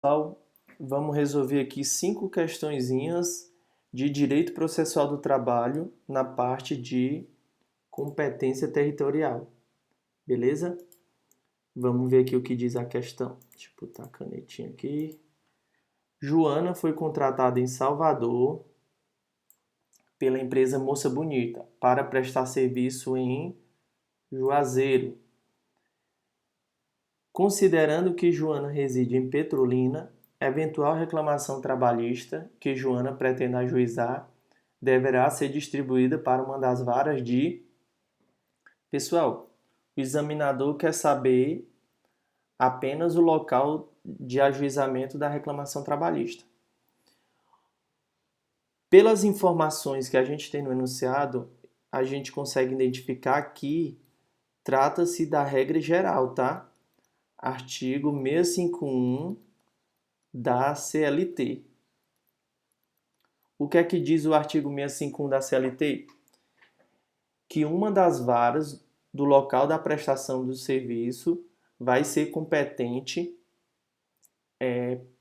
Pessoal, vamos resolver aqui 5 questõezinhas de direito processual do trabalho na parte de competência territorial, beleza? Vamos ver aqui o que diz a questão. Deixa eu botar a canetinha aqui. Joana foi contratada em Salvador pela empresa Moça Bonita para prestar serviço em Juazeiro. Considerando que Joana reside em Petrolina, eventual reclamação trabalhista que Joana pretenda ajuizar deverá ser distribuída para uma das varas de... Pessoal, o examinador quer saber apenas o local de ajuizamento da reclamação trabalhista. Pelas informações que a gente tem no enunciado, a gente consegue identificar que trata-se da regra geral, tá? Artigo 651 da CLT. O que é que diz o artigo 651 da CLT? Que uma das varas do local da prestação do serviço vai ser competente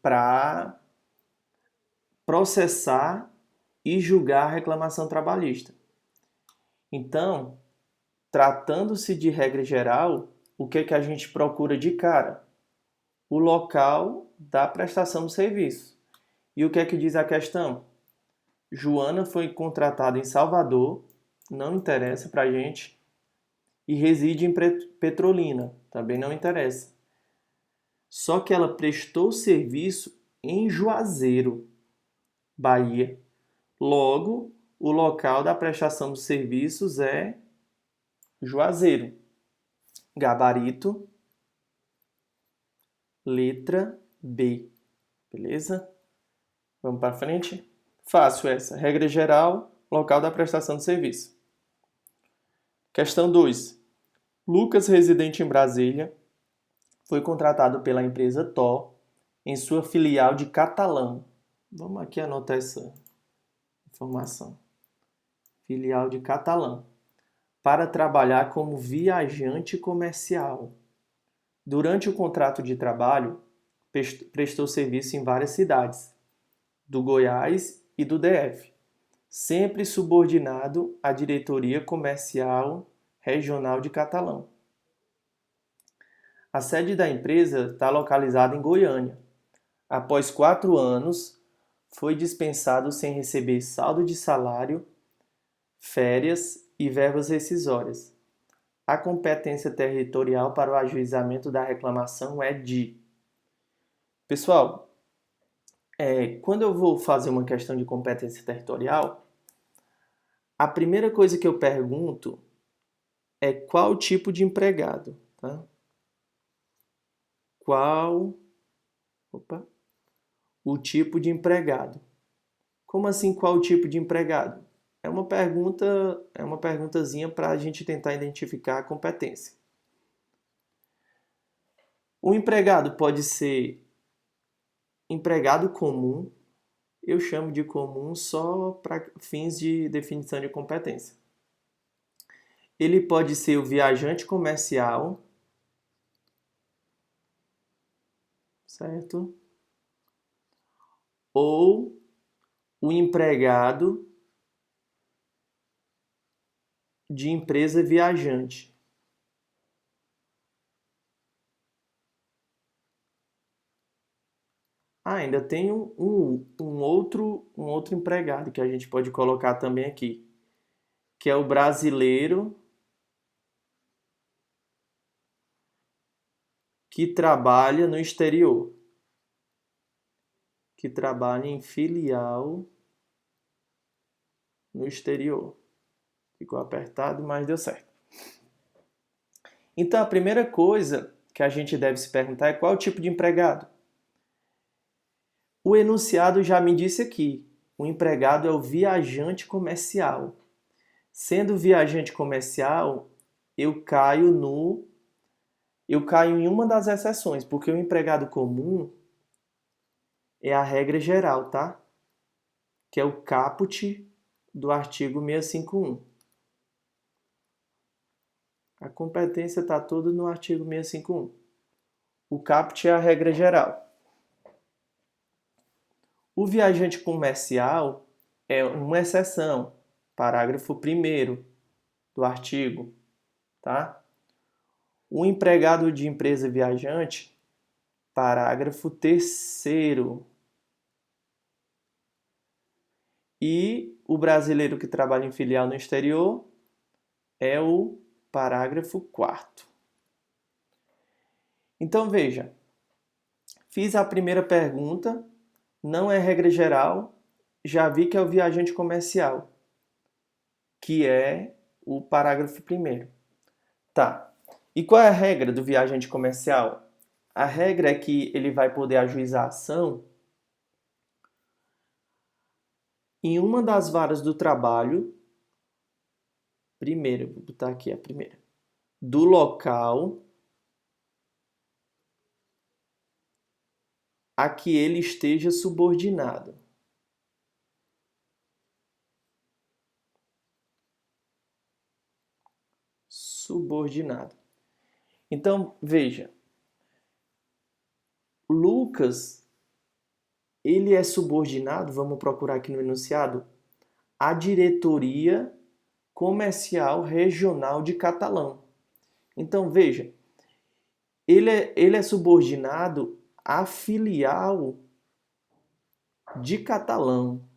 para processar e julgar a reclamação trabalhista. Então, tratando-se de regra geral, o que é que a gente procura de cara? O local da prestação do serviço. E o que é que diz a questão? Joana foi contratada em Salvador, não interessa pra gente, e reside em Petrolina, também não interessa. Só que ela prestou serviço em Juazeiro, Bahia. Logo, o local da prestação dos serviços é Juazeiro. Gabarito, letra B. Beleza? Vamos para frente? Fácil essa. Regra geral, local da prestação de serviço. Questão 2. Lucas, residente em Brasília, foi contratado pela empresa TOR em sua filial de Catalão. Vamos aqui anotar essa informação. Filial de Catalão. Para trabalhar como viajante comercial. Durante o contrato de trabalho, prestou serviço em várias cidades, do Goiás e do DF, sempre subordinado à Diretoria Comercial Regional de Catalão. A sede da empresa está localizada em Goiânia. Após 4 anos, foi dispensado sem receber saldo de salário, férias e verbas rescisórias. A competência territorial para o ajuizamento da reclamação é de... Pessoal, quando eu vou fazer uma questão de competência territorial, a primeira coisa que eu pergunto é qual tipo de empregado, tá? O tipo de empregado. Como assim, qual o tipo de empregado? É uma perguntazinha para a gente tentar identificar a competência. O empregado pode ser empregado comum, eu chamo de comum só para fins de definição de competência. Ele pode ser o viajante comercial, certo? Ou o empregado de empresa viajante. Ainda tem um outro empregado que a gente pode colocar também aqui, que é o brasileiro que trabalha no exterior, que trabalha em filial no exterior. Ficou apertado, mas deu certo. Então, a primeira coisa que a gente deve se perguntar é qual é o tipo de empregado. O enunciado já me disse aqui, o empregado é o viajante comercial. Sendo viajante comercial, eu caio em uma das exceções, porque o empregado comum é a regra geral, tá? Que é o caput do artigo 651. A competência está toda no artigo 651. O caput é a regra geral. O viajante comercial é uma exceção, parágrafo 1º do artigo, tá? O empregado de empresa viajante, parágrafo 3º. E o brasileiro que trabalha em filial no exterior é o parágrafo 4º. Então, veja, fiz a primeira pergunta, não é regra geral, já vi que é o viajante comercial, que é o parágrafo 1º. Tá. E qual é a regra do viajante comercial? A regra é que ele vai poder ajuizar a ação em uma das varas do trabalho, primeiro, vou botar aqui a primeira, do local a que ele esteja subordinado. Subordinado. Então, veja, Lucas, ele é subordinado, vamos procurar aqui no enunciado, à diretoria comercial regional de Catalão. Então, veja, ele é subordinado à filial de Catalão.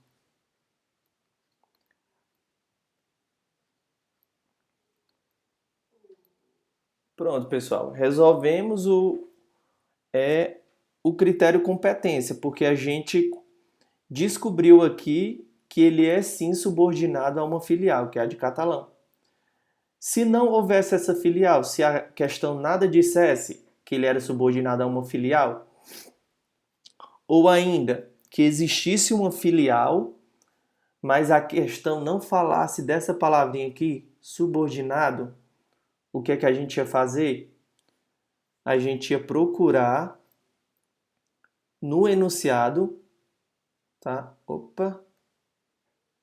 Pronto, pessoal. Resolvemos o critério competência, porque a gente descobriu aqui que ele é sim subordinado a uma filial, que é a de Catalão. Se não houvesse essa filial, se a questão nada dissesse que ele era subordinado a uma filial, ou ainda que existisse uma filial, mas a questão não falasse dessa palavrinha aqui, subordinado, o que é que a gente ia fazer? A gente ia procurar no enunciado, tá? Opa,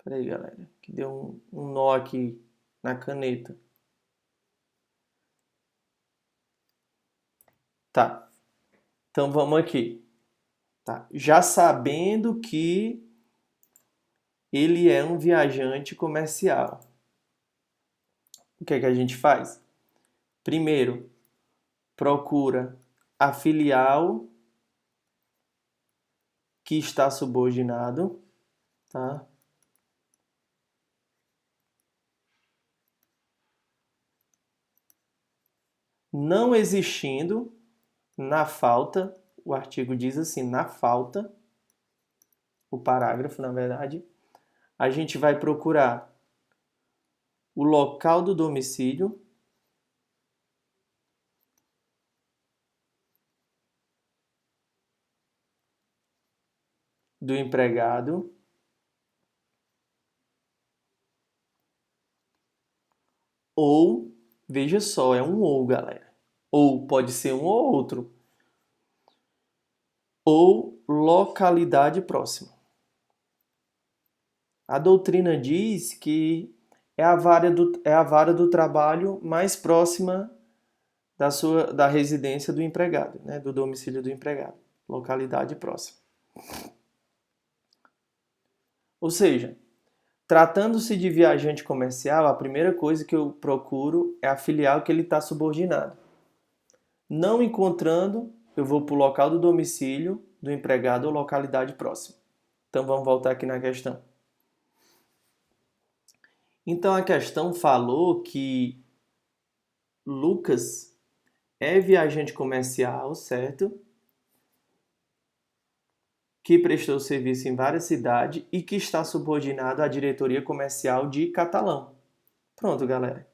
peraí, galera, que deu um nó aqui na caneta. Tá, então vamos aqui. Tá. Já sabendo que ele é um viajante comercial, o que é que a gente faz? Primeiro, procura a filial que está subordinado, tá? Não existindo, na falta, o artigo diz assim, na falta, o parágrafo, na verdade, a gente vai procurar o local do domicílio, do empregado, ou, veja só, é um ou, galera. Ou pode ser um ou outro. Ou localidade próxima. A doutrina diz que é a vara do trabalho mais próxima da residência do empregado, né? Do domicílio do empregado. Localidade próxima. Ou seja, tratando-se de viajante comercial, a primeira coisa que eu procuro é a filial que ele está subordinado. Não encontrando, eu vou para o local do domicílio do empregado ou localidade próxima. Então vamos voltar aqui na questão. Então a questão falou que Lucas é viajante comercial, certo? Que prestou serviço em várias cidades e que está subordinado à diretoria comercial de Catalão. Pronto, galera.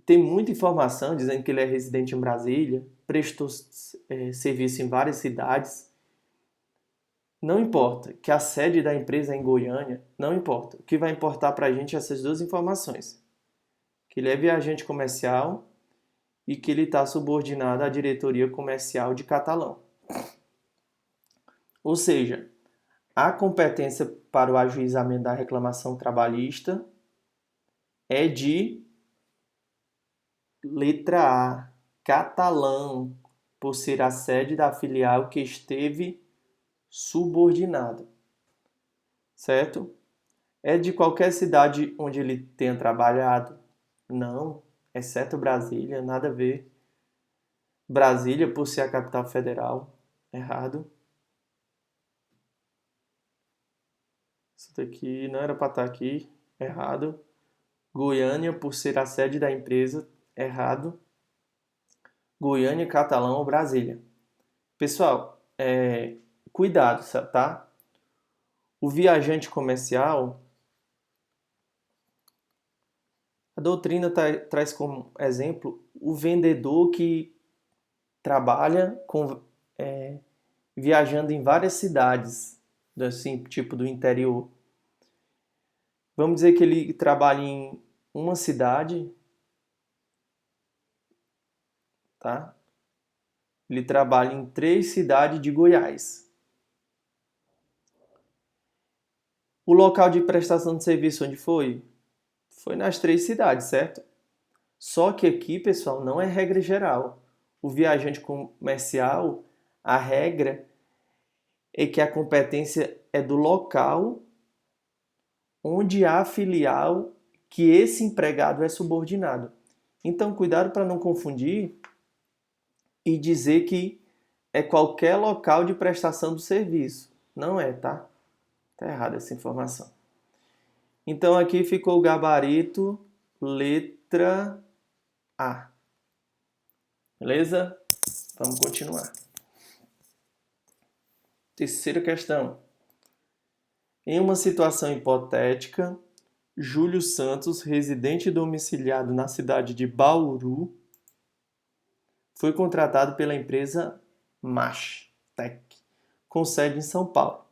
Tem muita informação dizendo que ele é residente em Brasília, prestou serviço em várias cidades. Não importa que a sede da empresa é em Goiânia, não importa. O que vai importar para a gente é essas duas informações. Que ele é viajante comercial e que ele está subordinado à diretoria comercial de Catalão. Ou seja, a competência para o ajuizamento da reclamação trabalhista é de letra A, Catalão, por ser a sede da filial que esteve subordinado, certo? É de qualquer cidade onde ele tenha trabalhado? Não, exceto Brasília, nada a ver. Brasília, por ser a capital federal, errado. Isso daqui não era para estar aqui, errado. Goiânia, por ser a sede da empresa, errado. Goiânia, Catalão ou Brasília. Pessoal, cuidado, tá? O viajante comercial, a doutrina traz como exemplo o vendedor que trabalha viajando em várias cidades, assim, tipo do interior. Vamos dizer que ele trabalha em uma cidade, tá? Ele trabalha em 3 cidades de Goiás. O local de prestação de serviço onde foi? Foi nas 3 cidades, certo? Só que aqui, pessoal, não é regra geral. O viajante comercial, a regra é que a competência é do local onde há filial que esse empregado é subordinado. Então, cuidado para não confundir e dizer que é qualquer local de prestação do serviço. Não é, tá? Tá errada essa informação. Então, aqui ficou o gabarito letra A. Beleza? Vamos continuar. Terceira questão. Em uma situação hipotética, Júlio Santos, residente domiciliado na cidade de Bauru, foi contratado pela empresa Mashtec, com sede em São Paulo,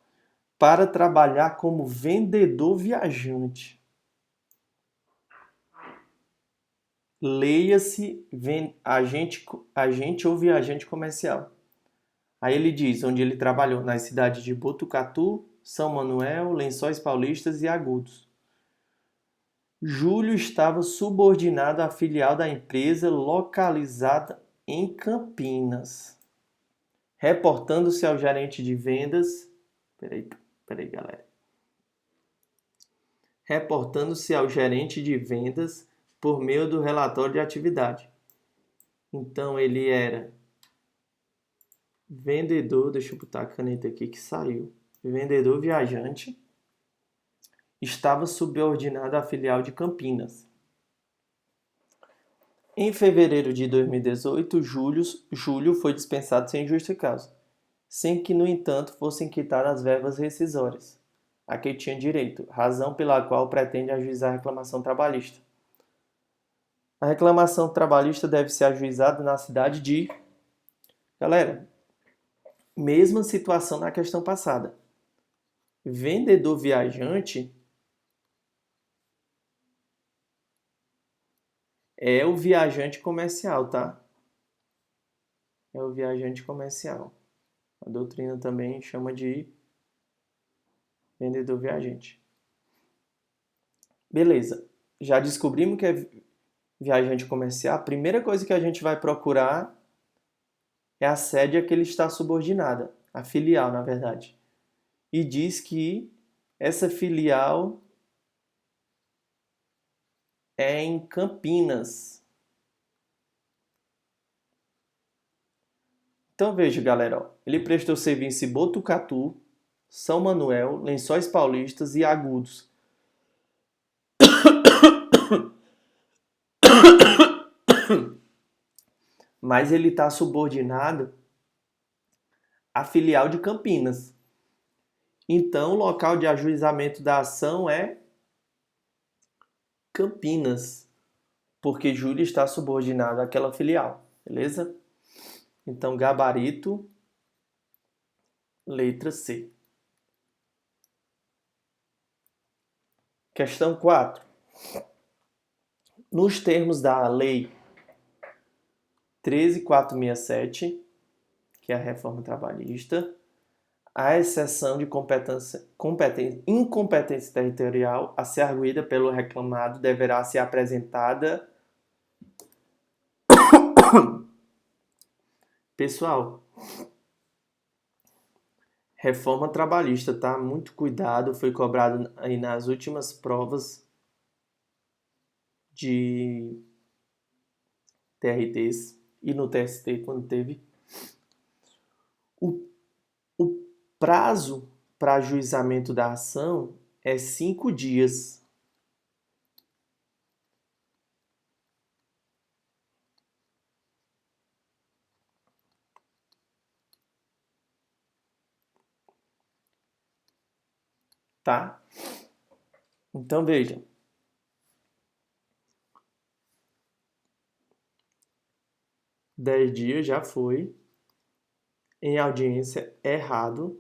para trabalhar como vendedor viajante. Leia-se agente ou viajante comercial. Aí ele diz onde ele trabalhou, nas cidades de Botucatu, São Manuel, Lençóis Paulistas e Agudos. Júlio estava subordinado à filial da empresa localizada em Campinas, reportando-se ao gerente de vendas. Peraí, galera. Reportando-se ao gerente de vendas por meio do relatório de atividade. Então ele era vendedor, deixa eu botar a caneta aqui que saiu. Vendedor viajante, estava subordinado à filial de Campinas. Em fevereiro de 2018, Júlio foi dispensado sem justa causa, sem que, no entanto, fossem quitadas as verbas rescisórias, a que tinha direito, razão pela qual pretende ajuizar a reclamação trabalhista. A reclamação trabalhista deve ser ajuizada na cidade de... Galera, mesma situação na questão passada. Vendedor viajante é o viajante comercial, tá? É o viajante comercial. A doutrina também chama de vendedor viajante. Beleza. Já descobrimos que é viajante comercial. A primeira coisa que a gente vai procurar é a sede a que ele está subordinada. A filial, na verdade. E diz que essa filial é em Campinas. Então veja, galera, ó, ele prestou serviço em Botucatu, São Manuel, Lençóis Paulistas e Agudos. Mas ele está subordinado à filial de Campinas. Então, o local de ajuizamento da ação é Campinas, porque Júlio está subordinado àquela filial, beleza? Então, gabarito, letra C. Questão 4. Nos termos da Lei 13.467, que é a reforma trabalhista, a exceção de incompetência territorial a ser arguida pelo reclamado deverá ser apresentada. Pessoal, Reforma trabalhista, tá? Muito cuidado, foi cobrado aí nas últimas provas de TRTs e no TST quando teve. O, o prazo para ajuizamento da ação é 5 dias. Tá? Então veja. Dez dias já foi. Em audiência errado.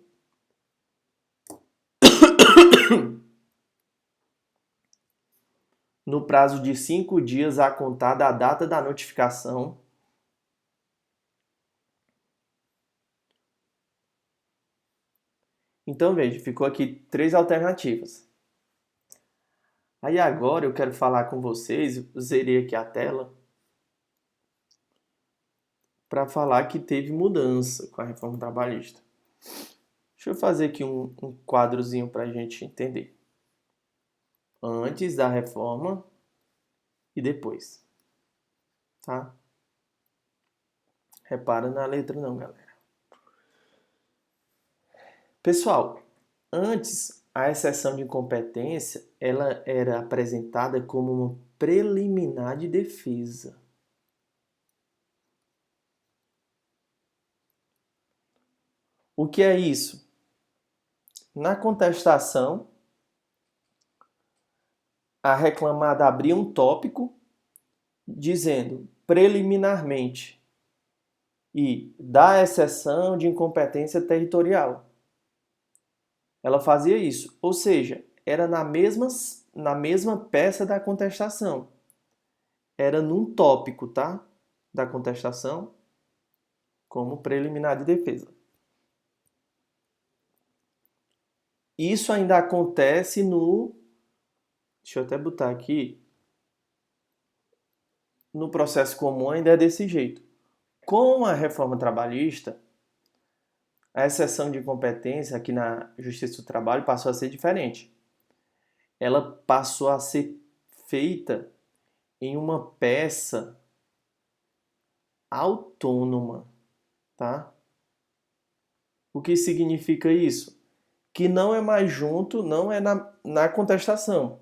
No prazo de 5 dias a contar da data da notificação. Então veja, ficou aqui 3 alternativas. Aí agora eu quero falar com vocês, zerei aqui a tela, para falar que teve mudança com a reforma trabalhista. Deixa eu fazer aqui um quadrozinho para a gente entender. Antes da reforma e depois. Tá? Repara na letra não, galera. Pessoal, antes a exceção de incompetência ela era apresentada como uma preliminar de defesa. O que é isso? Na contestação, a reclamada abria um tópico dizendo preliminarmente e da exceção de incompetência territorial. Ela fazia isso, ou seja, era na mesma peça da contestação. Era num tópico, tá? Da contestação, como preliminar de defesa. Isso ainda acontece no... Deixa eu até botar aqui. No processo comum ainda é desse jeito. Com a reforma trabalhista, a exceção de incompetência aqui na Justiça do Trabalho passou a ser diferente. Ela passou a ser feita em uma peça autônoma, tá? O que significa isso? Que não é mais junto, não é na contestação.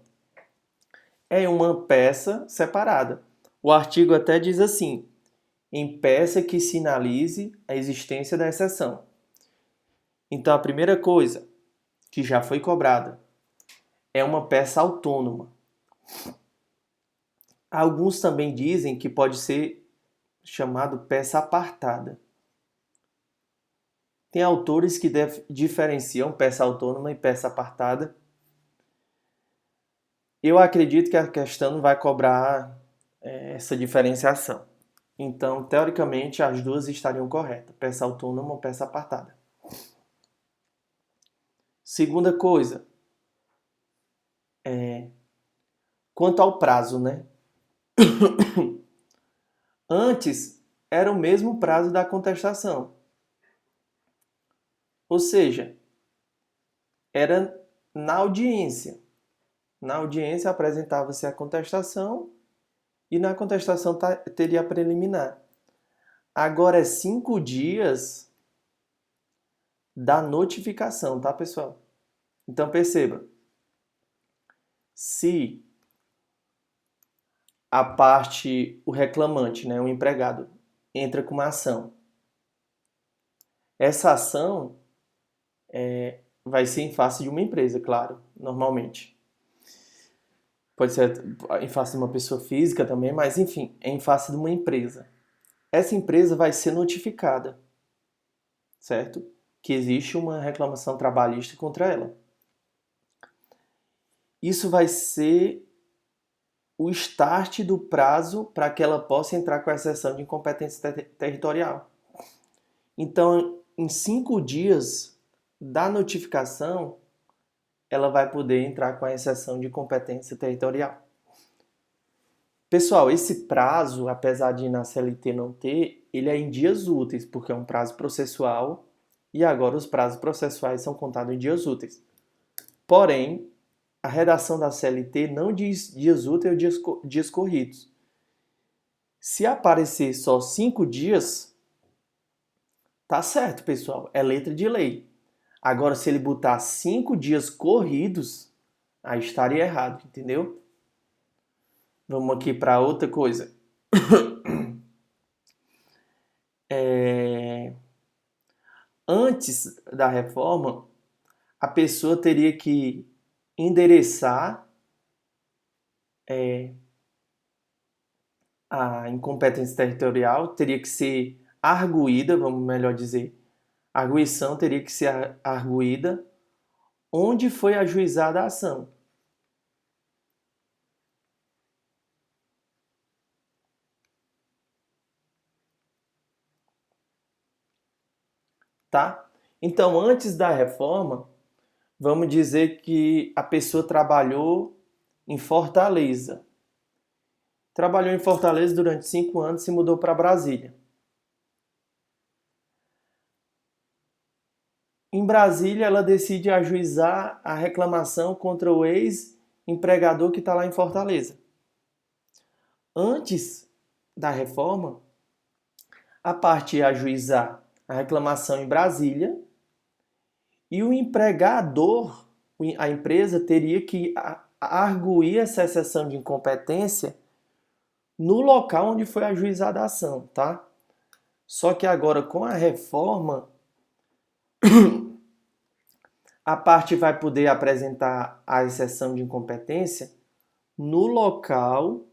É uma peça separada. O artigo até diz assim, em peça que sinalize a existência da exceção. Então, a primeira coisa que já foi cobrada é uma peça autônoma. Alguns também dizem que pode ser chamado peça apartada. Tem autores que diferenciam peça autônoma e peça apartada. Eu acredito que a questão vai cobrar essa diferenciação. Então, teoricamente, as duas estariam corretas, peça autônoma ou peça apartada. Segunda coisa, quanto ao prazo, né? Antes, era o mesmo prazo da contestação. Ou seja, era na audiência. Na audiência apresentava-se a contestação e na contestação teria a preliminar. Agora é 5 dias da notificação, tá, pessoal? Então perceba, se a parte, o reclamante, né, o empregado, entra com uma ação, essa ação vai ser em face de uma empresa, claro, normalmente. Pode ser em face de uma pessoa física também, mas enfim, é em face de uma empresa. Essa empresa vai ser notificada, certo? Que existe uma reclamação trabalhista contra ela. Isso vai ser o start do prazo para que ela possa entrar com a exceção de incompetência territorial. Então, em 5 dias da notificação, ela vai poder entrar com a exceção de competência territorial. Pessoal, esse prazo, apesar de na CLT não ter, ele é em dias úteis, porque é um prazo processual e agora os prazos processuais são contados em dias úteis. Porém, a redação da CLT não diz dias úteis ou dias corridos. Se aparecer só 5 dias, tá certo, pessoal, é letra de lei. Agora, se ele botar 5 dias corridos, aí estaria errado, entendeu? Vamos aqui para outra coisa. Antes da reforma, a pessoa teria que endereçar a incompetência territorial, teria que ser arguída, vamos melhor dizer, a arguição teria que ser arguída onde foi ajuizada a ação. Tá? Então, antes da reforma, vamos dizer que a pessoa trabalhou em Fortaleza. Trabalhou em Fortaleza durante 5 anos e se mudou para Brasília. Em Brasília, ela decide ajuizar a reclamação contra o ex-empregador que está lá em Fortaleza. Antes da reforma, a parte ia ajuizar a reclamação em Brasília e o empregador, a empresa, teria que arguir essa exceção de incompetência no local onde foi ajuizada a ação, tá? Só que agora, com a reforma, a parte vai poder apresentar a exceção de incompetência no local,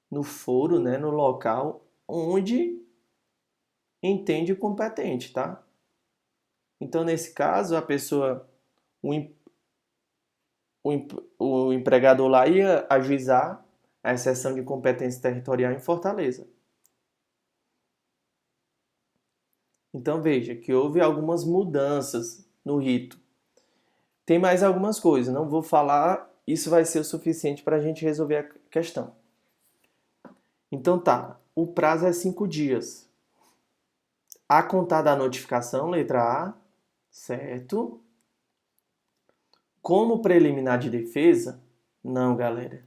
no foro, né, no local onde entende competente, tá? Então, nesse caso, a pessoa, o empregador lá ia ajuizar a exceção de competência territorial em Fortaleza. Então, veja que houve algumas mudanças no rito. Tem mais algumas coisas, não vou falar, isso vai ser o suficiente para a gente resolver a questão. Então tá, o prazo é 5 dias. A contar da notificação, letra A, certo? Como preliminar de defesa, não, galera,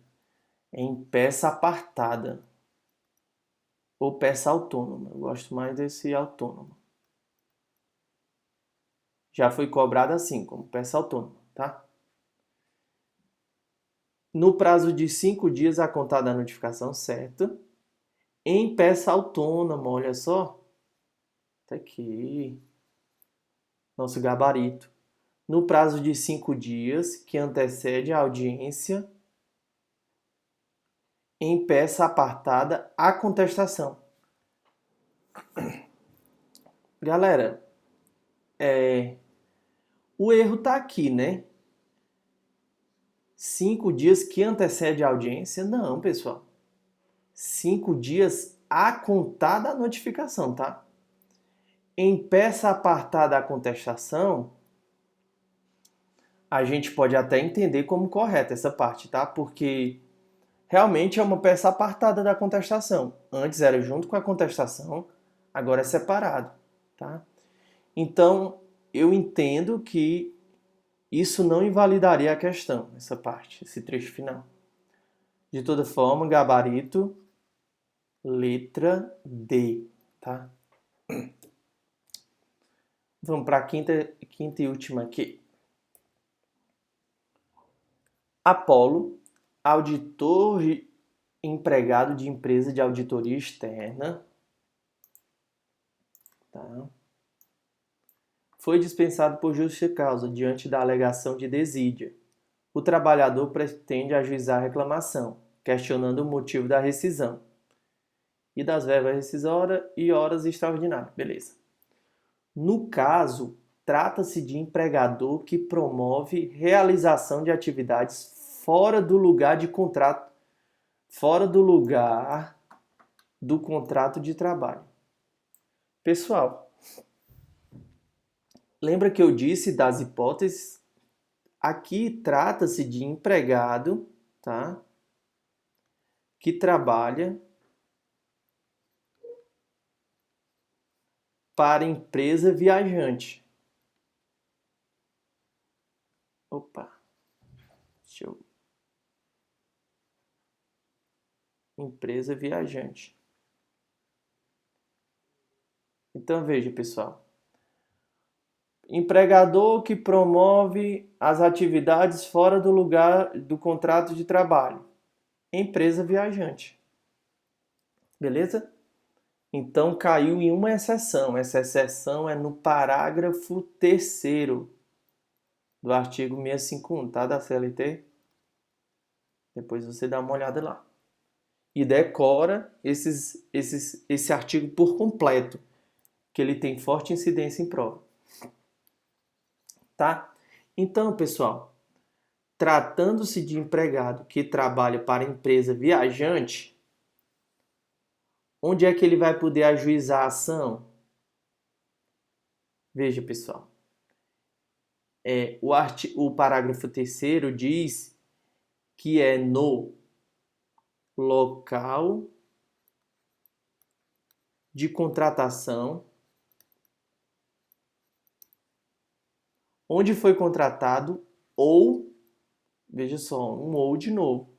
é em peça apartada ou peça autônoma. Eu gosto mais desse autônomo. Já foi cobrado assim, como peça autônoma, tá? No prazo de 5 dias a contar da notificação, certo? Em peça autônoma, olha só. Tá aqui. Nosso gabarito. No prazo de 5 dias que antecede a audiência, em peça apartada a contestação. Galera, o erro tá aqui, né? 5 dias que antecede a audiência? Não, pessoal. 5 dias a contar da notificação, tá? Em peça apartada a contestação, a gente pode até entender como correta essa parte, tá? Porque realmente é uma peça apartada da contestação. Antes era junto com a contestação, agora é separado, tá? Então, eu entendo que isso não invalidaria a questão, essa parte, esse trecho final. De toda forma, gabarito, letra D, tá? Vamos para a quinta e última aqui. Apolo, auditor empregado de empresa de auditoria externa, tá? Foi dispensado por justa causa diante da alegação de desídia. O trabalhador pretende ajuizar a reclamação, questionando o motivo da rescisão e das verbas rescisórias e horas extraordinárias. Beleza. No caso, trata-se de empregador que promove realização de atividades fora do lugar de contrato, fora do lugar do contrato de trabalho. Pessoal, lembra que eu disse das hipóteses? Aqui trata-se de empregado, tá? Que trabalha para empresa viajante. Opa, deixa eu... Empresa viajante. Então veja, pessoal. Empregador que promove as atividades fora do lugar do contrato de trabalho. Empresa viajante. Beleza? Então caiu em uma exceção. Essa exceção é no parágrafo 3º do artigo 651, tá? Da CLT. Depois você dá uma olhada lá. E decora esse artigo por completo, que ele tem forte incidência em prova. Tá? Então, pessoal, tratando-se de empregado que trabalha para empresa viajante, onde é que ele vai poder ajuizar a ação? Veja, pessoal, o parágrafo 3º diz que é no local de contratação onde foi contratado ou, veja só, um ou de novo,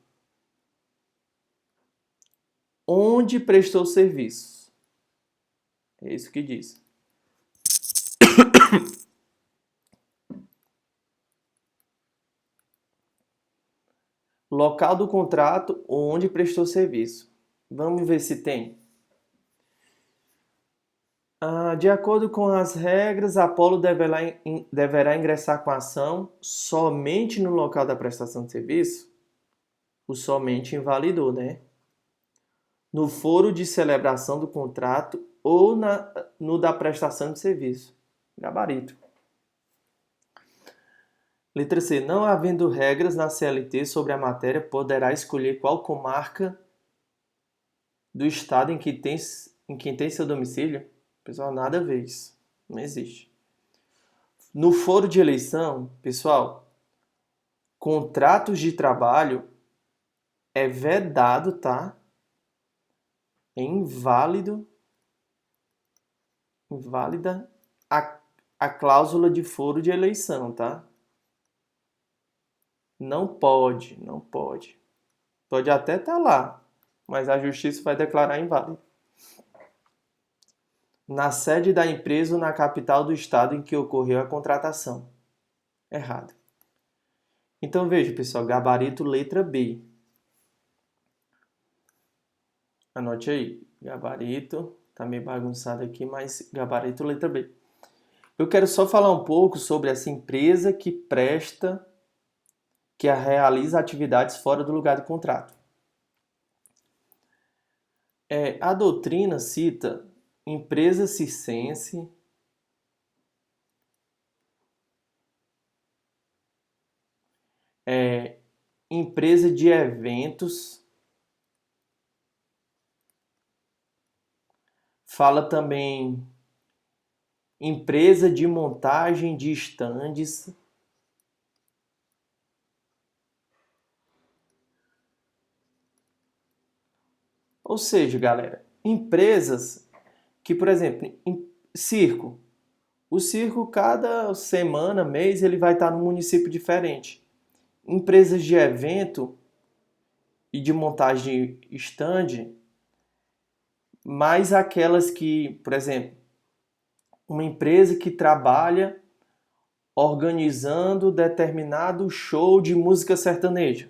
onde prestou serviços. É isso que diz. Local do contrato onde prestou serviço. Vamos ver se tem. De acordo com as regras, a Apollo deverá ingressar com a ação somente no local da prestação de serviço. O somente invalidou, né? No foro de celebração do contrato ou no da prestação de serviço. Gabarito. Letra C. Não havendo regras na CLT sobre a matéria, poderá escolher qual comarca do estado em quem tem seu domicílio. Pessoal, nada a ver isso. Não existe. No foro de eleição, pessoal, contratos de trabalho é vedado, tá? É inválida a cláusula de foro de eleição, tá? Não pode. Pode até estar lá, mas a justiça vai declarar inválido. Na sede da empresa ou na capital do estado em que ocorreu a contratação. Errado. Então veja, pessoal, gabarito letra B. Anote aí, gabarito, tá meio bagunçado aqui, mas gabarito letra B. Eu quero só falar um pouco sobre essa empresa que realiza atividades fora do lugar do contrato. A doutrina cita empresa circense, empresa de eventos, fala também empresa de montagem de estandes, ou seja, galera, empresas que, por exemplo, circo. O circo, cada semana, mês, ele vai estar num município diferente. Empresas de evento e de montagem de stand, mais aquelas que, por exemplo, uma empresa que trabalha organizando determinado show de música sertaneja.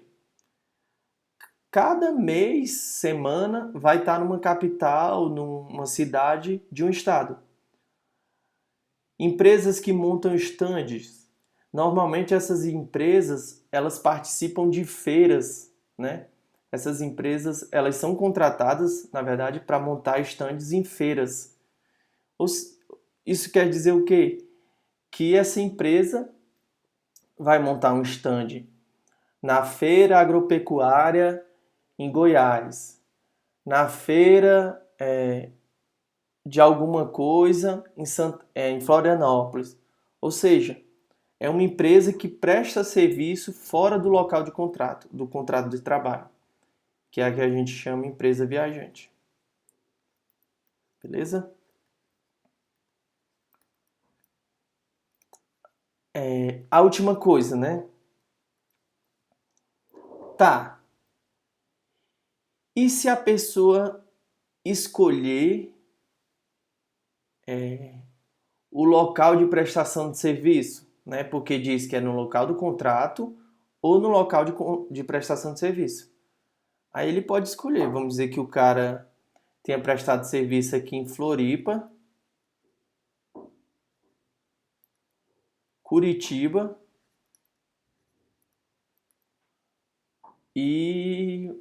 Cada mês, semana, vai estar numa capital, numa cidade de um estado. Empresas que montam estandes. Normalmente essas empresas, elas participam de feiras, né? Essas empresas, elas são contratadas, na verdade, para montar estandes em feiras. Isso quer dizer o quê? Que essa empresa vai montar um stand na Feira Agropecuária em Goiás, na feira de alguma coisa em Florianópolis. Ou seja, é uma empresa que presta serviço fora do local de contrato, do contrato de trabalho, que é a que a gente chama empresa viajante. Beleza? A última coisa, né? Tá. E se a pessoa escolher o local de prestação de serviço, né? Porque diz que é no local do contrato ou no local de prestação de serviço. Aí ele pode escolher. Vamos dizer que o cara tenha prestado serviço aqui em Floripa, Curitiba e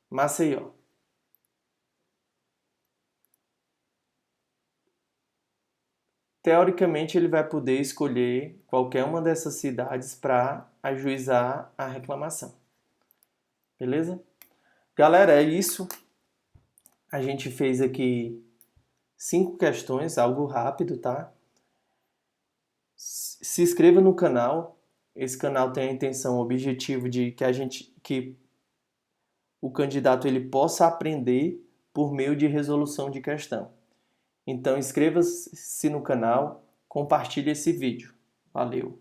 Maceió. Teoricamente, ele vai poder escolher qualquer uma dessas cidades para ajuizar a reclamação. Beleza? Galera, é isso. A gente fez aqui 5 questões, algo rápido, tá? Se inscreva no canal. Esse canal tem a intenção, o objetivo de que o candidato ele possa aprender por meio de resolução de questão. Então inscreva-se no canal, compartilhe esse vídeo. Valeu!